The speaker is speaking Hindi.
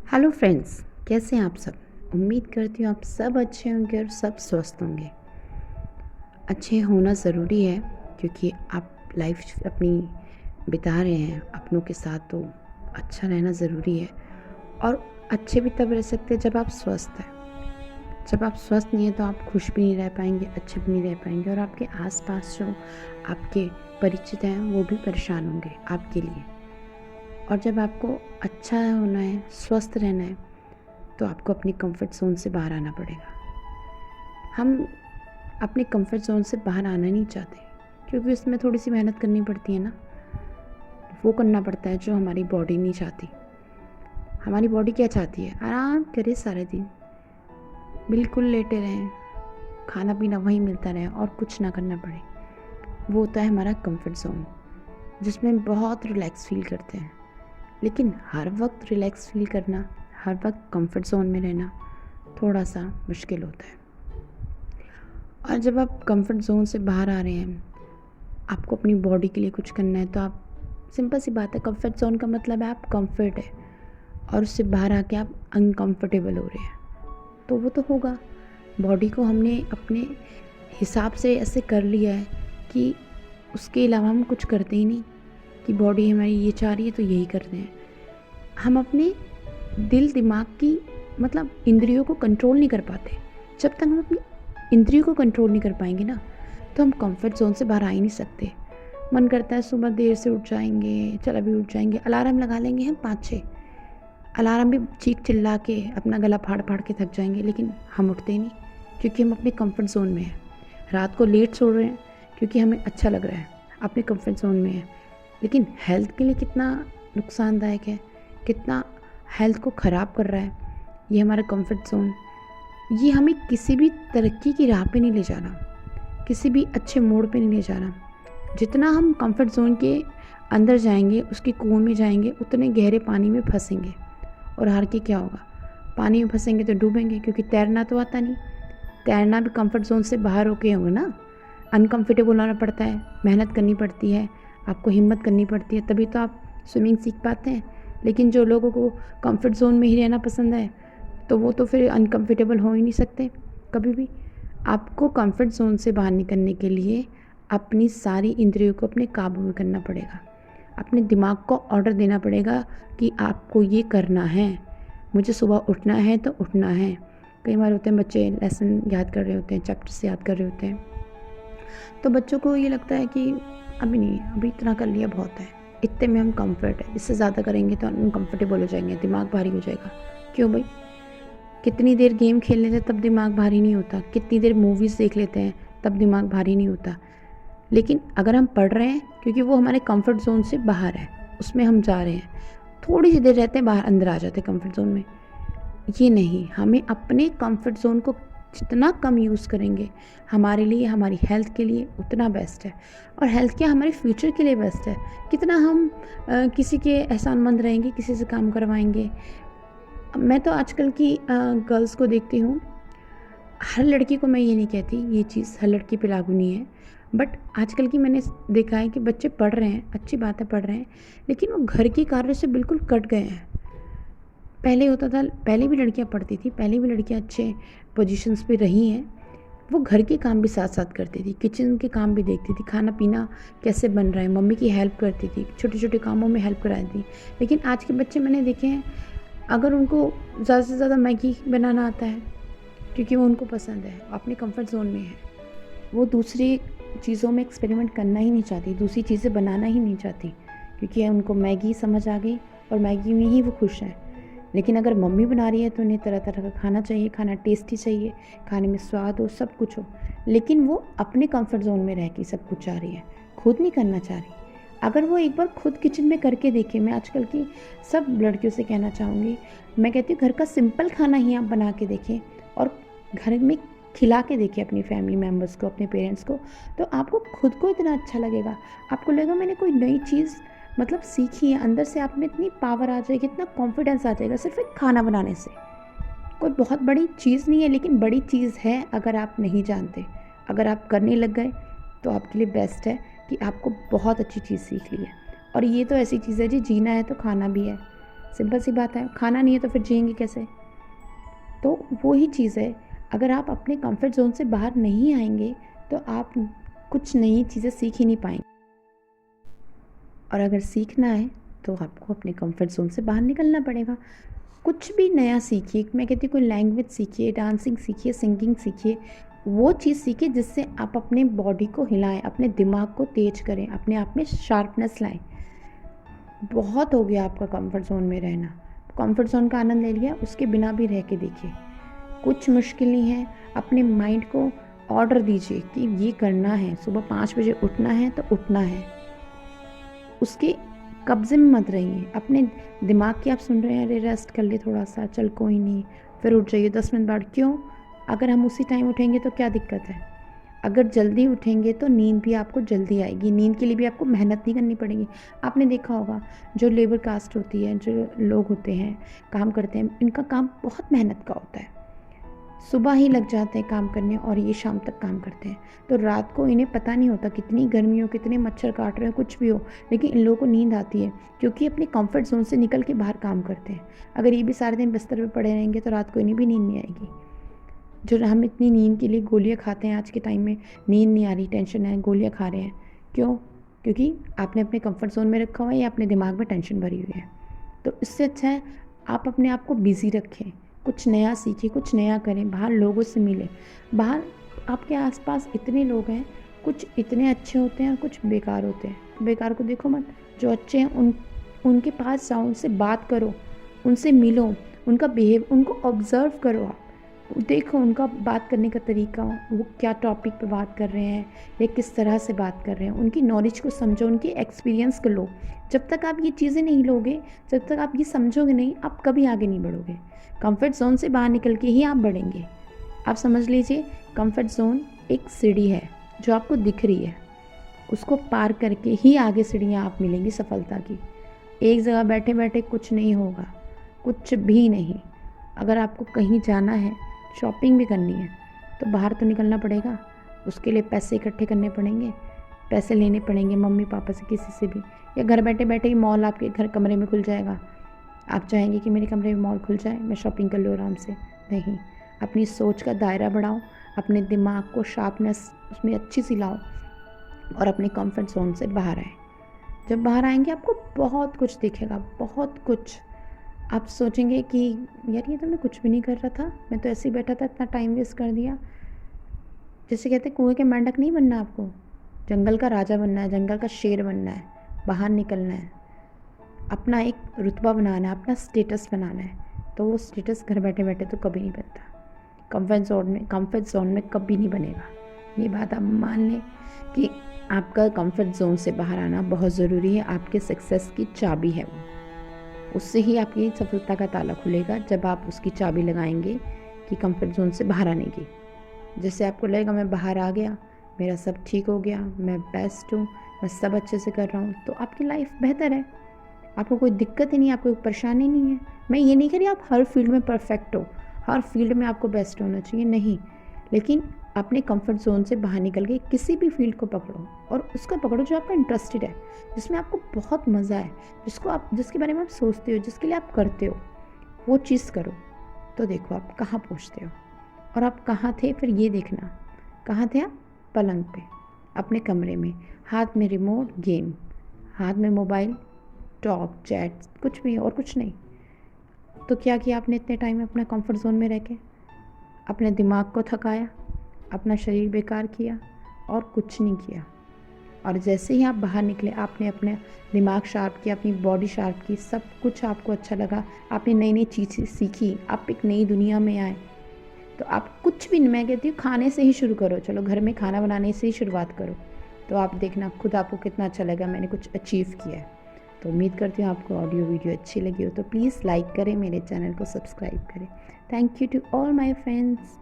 हेलो फ्रेंड्स, कैसे हैं आप सब। उम्मीद करती हूँ आप सब अच्छे होंगे और सब स्वस्थ होंगे। अच्छे होना ज़रूरी है क्योंकि आप लाइफ अपनी बिता रहे हैं अपनों के साथ, तो अच्छा रहना ज़रूरी है। और अच्छे भी तब रह सकते हैं जब आप स्वस्थ हैं। जब आप स्वस्थ नहीं हैं तो आप खुश भी नहीं रह पाएंगे, अच्छे भी नहीं रह पाएंगे, और आपके आसपास जो आपके परिचित हैं वो भी परेशान होंगे आपके लिए। और जब आपको अच्छा होना है, स्वस्थ रहना है, तो आपको अपनी कंफर्ट ज़ोन से बाहर आना पड़ेगा। हम अपने कंफर्ट ज़ोन से बाहर आना नहीं चाहते क्योंकि उसमें थोड़ी सी मेहनत करनी पड़ती है ना। वो करना पड़ता है जो हमारी बॉडी नहीं चाहती। हमारी बॉडी क्या चाहती है? आराम करे सारे दिन, बिल्कुल लेटे रहें, खाना पीना वहीं मिलता रहे और कुछ ना करना पड़े। वो होता है हमारा कंफर्ट ज़ोन, जिसमें हम बहुत रिलैक्स फील करते हैं। लेकिन हर वक्त रिलैक्स फील करना, हर वक्त कंफर्ट ज़ोन में रहना थोड़ा सा मुश्किल होता है। और जब आप कंफर्ट ज़ोन से बाहर आ रहे हैं, आपको अपनी बॉडी के लिए कुछ करना है, तो आप, सिंपल सी बात है, कंफर्ट ज़ोन का मतलब है आप कंफर्ट है, और उससे बाहर आके आप अनकंफर्टेबल हो रहे हैं, तो वो तो होगा। बॉडी को हमने अपने हिसाब से ऐसे कर लिया है कि उसके अलावा हम कुछ करते ही नहीं, कि बॉडी हमारी ये चाह रही है तो यही करते हैं। हम अपने दिल दिमाग की, मतलब इंद्रियों को कंट्रोल नहीं कर पाते। जब तक हम अपनी इंद्रियों को कंट्रोल नहीं कर पाएंगे ना, तो हम कंफर्ट जोन से बाहर आ ही नहीं सकते। मन करता है सुबह देर से उठ जाएंगे, चल अभी उठ जाएंगे, अलार्म लगा लेंगे हम 5-6, अलार्म भी चीख चिल्ला के अपना गला फाड़ फाड़ के थक जाएंगे, लेकिन हम उठते ही नहीं क्योंकि हम अपने कंफर्ट जोन में हैं। रात को लेट सो रहे हैं क्योंकि हमें अच्छा लग रहा है, अपने कंफर्ट जोन में है। लेकिन हेल्थ के लिए कितना नुकसानदायक है, कितना हेल्थ को ख़राब कर रहा है ये हमारा कंफर्ट जोन। ये हमें किसी भी तरक्की की राह पे नहीं ले जा रहा, किसी भी अच्छे मोड़ पे नहीं ले जा रहा। जितना हम कंफर्ट जोन के अंदर जाएंगे, उसके कुएं में जाएंगे, उतने गहरे पानी में फंसेंगे। और हार के क्या होगा? पानी में फंसेंगे तो डूबेंगे, क्योंकि तैरना तो आता नहीं। तैरना भी कंफर्ट जोन से बाहर होके होगा ना। अनकंफर्टेबल होना पड़ता है, मेहनत करनी पड़ती है, आपको हिम्मत करनी पड़ती है, तभी तो आप स्विमिंग सीख पाते हैं। लेकिन जो लोगों को कंफर्ट जोन में ही रहना पसंद है, तो वो तो फिर अनकंफर्टेबल हो ही नहीं सकते कभी भी। आपको कंफर्ट जोन से बाहर निकलने के लिए अपनी सारी इंद्रियों को अपने काबू में करना पड़ेगा। अपने दिमाग को ऑर्डर देना पड़ेगा कि आपको ये करना है, मुझे सुबह उठना है तो उठना है। कई बार होते हैं बच्चे लेसन याद कर रहे होते हैं, चैप्टर्स याद कर रहे होते हैं, तो बच्चों को ये लगता है कि अभी नहीं, अभी इतना कर लिया बहुत है, इतने में हम कंफर्ट है, इससे ज़्यादा करेंगे तो अनकम्फर्टेबल हो जाएंगे, दिमाग भारी हो जाएगा। क्यों भाई? कितनी देर गेम खेल लेते हैं तब दिमाग भारी नहीं होता, कितनी देर मूवीज़ देख लेते हैं तब दिमाग भारी नहीं होता। लेकिन अगर हम पढ़ रहे हैं, क्योंकि वो हमारे कंफर्ट जोन से बाहर है, उसमें हम जा रहे हैं, थोड़ी सी देर रहते हैं, बाहर अंदर आ जाते हैं कंफर्ट जोन में। ये नहीं, हमें अपने कंफर्ट जोन को जितना कम यूज़ करेंगे, हमारे लिए, हमारी हेल्थ के लिए उतना बेस्ट है। और हेल्थ क्या, हमारे फ्यूचर के लिए बेस्ट है। कितना हम किसी के एहसानमंद रहेंगे, किसी से काम करवाएंगे। मैं तो आजकल की गर्ल्स को देखती हूँ, हर लड़की को मैं ये नहीं कहती ये चीज़ हर लड़की पे लागू नहीं है, बट आजकल की मैंने देखा है कि बच्चे पढ़ रहे हैं, अच्छी बात है पढ़ रहे हैं, लेकिन वो घर के कार्य से बिल्कुल कट गए हैं। पहले होता था, पहले भी लड़कियां पढ़ती थी, पहले भी लड़कियां अच्छे पोजीशंस पे रही हैं। वो घर के काम भी साथ साथ करती थी, किचन के काम भी देखती थी, खाना पीना कैसे बन रहा है मम्मी की हेल्प करती थी, छोटे छोटे कामों में हेल्प कराती थी। लेकिन आज के बच्चे मैंने देखे हैं, अगर उनको ज़्यादा से ज़्यादा मैगी बनाना आता है क्योंकि वो उनको पसंद है, अपने कंफर्ट जोन में है, वो दूसरी चीज़ों में एक्सपेरिमेंट करना ही नहीं चाहती, दूसरी चीज़ें बनाना ही नहीं चाहती, क्योंकि उनको मैगी समझ आ गई और मैगी में ही वो खुश हैं। लेकिन अगर मम्मी बना रही है तो उन्हें तरह तरह का खाना चाहिए, खाना टेस्टी चाहिए, खाने में स्वाद हो, सब कुछ हो। लेकिन वो अपने कंफर्ट जोन में रह के सब कुछ चाह रही है, खुद नहीं करना चाह रही। अगर वो एक बार खुद किचन में करके देखे, मैं आजकल की सब लड़कियों से कहना चाहूँगी, मैं कहती हूँ घर का सिंपल खाना ही आप बना के देखें और घर में खिला के देखें अपनी फैमिली मेम्बर्स को, अपने पेरेंट्स को, तो आपको खुद को इतना अच्छा लगेगा। आपको लगेगा मैंने कोई नई चीज़ मतलब सीखी है, अंदर से आप में इतनी पावर आ जाएगी, इतना कॉन्फिडेंस आ जाएगा सिर्फ एक खाना बनाने से। कोई बहुत बड़ी चीज़ नहीं है, लेकिन बड़ी चीज़ है अगर आप नहीं जानते। अगर आप करने लग गए तो आपके लिए बेस्ट है कि आपको बहुत अच्छी चीज़ सीख ली है। और ये तो ऐसी चीज़ है जी, जीना है तो खाना भी है, सिंपल सी बात है, खाना नहीं है तो फिर जिएंगे कैसे? तो वही चीज़ है, अगर आप अपने कंफर्ट ज़ोन से बाहर नहीं आएंगे तो आप कुछ नई चीज़ें सीख ही नहीं पाएंगे। और अगर सीखना है तो आपको अपने कंफर्ट ज़ोन से बाहर निकलना पड़ेगा। कुछ भी नया सीखिए, मैं कहती हूँ कोई लैंग्वेज सीखिए, डांसिंग सीखिए, सिंगिंग सीखिए, वो चीज़ सीखिए जिससे आप अपने बॉडी को हिलाएं, अपने दिमाग को तेज करें, अपने आप में शार्पनेस लाएं। बहुत हो गया आपका कंफर्ट ज़ोन में रहना। कंफर्ट ज़ोन का आनंद ले लिया, उसके बिना भी रह के देखिए, कुछ मुश्किल नहीं है। अपने माइंड को ऑर्डर दीजिए कि ये करना है, सुबह 5 बजे उठना है तो उठना है। उसके कब्ज़े में मत रहिए। अपने दिमाग की आप सुन रहे हैं, अरे रेस्ट कर ले थोड़ा सा, चल कोई नहीं, फिर उठ जाइए 10 मिनट बाद। क्यों? अगर हम उसी टाइम उठेंगे तो क्या दिक्कत है? अगर जल्दी उठेंगे तो नींद भी आपको जल्दी आएगी, नींद के लिए भी आपको मेहनत नहीं करनी पड़ेगी। आपने देखा होगा जो लेबर कास्ट होती है, जो लोग होते हैं, काम करते हैं, इनका काम बहुत मेहनत का होता है। सुबह ही लग जाते हैं काम करने और ये शाम तक काम करते हैं, तो रात को इन्हें पता नहीं होता कितनी गर्मी हो, कितने मच्छर काट रहे हो, कुछ भी हो, लेकिन इन लोगों को नींद आती है क्योंकि अपने कंफर्ट जोन से निकल के बाहर काम करते हैं। अगर ये भी सारे दिन बिस्तर पे पड़े रहेंगे तो रात को इन्हें भी नींद नहीं आएगी। जो हम इतनी नींद के लिए गोलियां खाते हैं आज के टाइम में, नींद नहीं आ रही, टेंशन है, गोलियां खा रहे हैं, क्यों? क्योंकि आपने अपने कंफर्ट जोन में रखा हुआ है या अपने दिमाग में टेंशन भरी हुई है। तो इससे अच्छा है आप अपने आप को बिज़ी रखें, कुछ नया सीखें, कुछ नया करें, बाहर लोगों से मिलें। बाहर आपके आसपास इतने लोग हैं, कुछ इतने अच्छे होते हैं और कुछ बेकार होते हैं। बेकार को देखो मत, जो अच्छे हैं उनके पास जाओ, उनसे बात करो, उनसे मिलो, उनका बिहेव, उनको ऑब्ज़र्व करो। आप देखो उनका बात करने का तरीका, वो क्या टॉपिक पे बात कर रहे हैं या किस तरह से बात कर रहे हैं, उनकी नॉलेज को समझो, उनके एक्सपीरियंस को लो। जब तक आप ये चीज़ें नहीं लोगे, जब तक आप ये समझोगे नहीं, आप कभी आगे नहीं बढ़ोगे। कंफर्ट जोन से बाहर निकल के ही आप बढ़ेंगे। आप समझ लीजिए, कंफर्ट जोन एक सीढ़ी है जो आपको दिख रही है, उसको पार करके ही आगे सीढ़ियाँ आप मिलेंगी सफलता की। एक जगह बैठे बैठे कुछ नहीं होगा, कुछ भी नहीं। अगर आपको कहीं जाना है, शॉपिंग भी करनी है, तो बाहर तो निकलना पड़ेगा। उसके लिए पैसे इकट्ठे करने पड़ेंगे, पैसे लेने पड़ेंगे मम्मी पापा से, किसी से भी। या घर बैठे बैठे ही मॉल आपके घर कमरे में खुल जाएगा। आप चाहेंगे कि मेरे कमरे में मॉल खुल जाए, मैं शॉपिंग कर लूँ आराम से? नहीं। अपनी सोच का दायरा बढ़ाओ, अपने दिमाग को शार्पनेस उसमें अच्छी सी लाओ और अपने कंफर्ट जोन से बाहर आए। जब बाहर आएंगे आपको बहुत कुछ दिखेगा, बहुत कुछ। आप सोचेंगे कि यार ये तो मैं कुछ भी नहीं कर रहा था, मैं तो ऐसे ही बैठा था, इतना टाइम वेस्ट कर दिया। जैसे कहते हैं कुएं के मेंढक नहीं बनना, आपको जंगल का राजा बनना है, जंगल का शेर बनना है, बाहर निकलना है, अपना एक रुतबा बनाना है, अपना स्टेटस बनाना है। तो वो स्टेटस घर बैठे बैठे तो कभी नहीं बनता, कंफर्ट जोन में कभी नहीं बनेगा। ये बात आप मान लें कि आपका कंफर्ट जोन से बाहर आना बहुत ज़रूरी है, आपके सक्सेस की चाबी है वो। उससे ही आपकी सफलता का ताला खुलेगा जब आप उसकी चाबी लगाएंगे कि कंफर्ट जोन से बाहर आने की। जैसे आपको लगेगा मैं बाहर आ गया, मेरा सब ठीक हो गया, मैं बेस्ट हूँ, मैं सब अच्छे से कर रहा हूँ, तो आपकी लाइफ बेहतर है, आपको कोई दिक्कत ही नहीं, आपको कोई परेशानी नहीं है। मैं ये नहीं कह रही आप हर फील्ड में परफेक्ट हो, हर फील्ड में आपको बेस्ट होना चाहिए, नहीं। लेकिन अपने कंफर्ट जोन से बाहर निकल के किसी भी फील्ड को पकड़ो और उसको पकड़ो जो आपका इंटरेस्टेड है, जिसमें आपको बहुत मज़ा है, जिसके बारे में आप सोचते हो, जिसके लिए आप करते हो, वो चीज़ करो। तो देखो आप कहाँ पहुँचते हो। और आप कहाँ थे फिर ये देखना, कहाँ थे आप? पलंग पे, अपने कमरे में, हाथ में रिमोट, गेम, हाथ में मोबाइल, टॉक, चैट, कुछ भी और कुछ नहीं। तो क्या किया आपने इतने टाइम में अपना कंफर्ट जोन में रह के? अपने दिमाग को थकाया, अपना शरीर बेकार किया और कुछ नहीं किया। और जैसे ही आप बाहर निकले, आपने अपने दिमाग शार्प किया, अपनी बॉडी शार्प की, सब कुछ आपको अच्छा लगा, आपने नई नई चीज़ें सीखी, आप एक नई दुनिया में आए। तो आप कुछ भी, मैं कहती हूँ खाने से ही शुरू करो, चलो घर में खाना बनाने से ही शुरुआत करो, तो आप देखना खुद आपको कितना अच्छा लगा, मैंने कुछ अचीव किया है। तो उम्मीद करती हूँ आपको ऑडियो वीडियो अच्छी लगी हो, तो प्लीज़ लाइक करें, मेरे चैनल को सब्सक्राइब करें। Thank you to all my friends.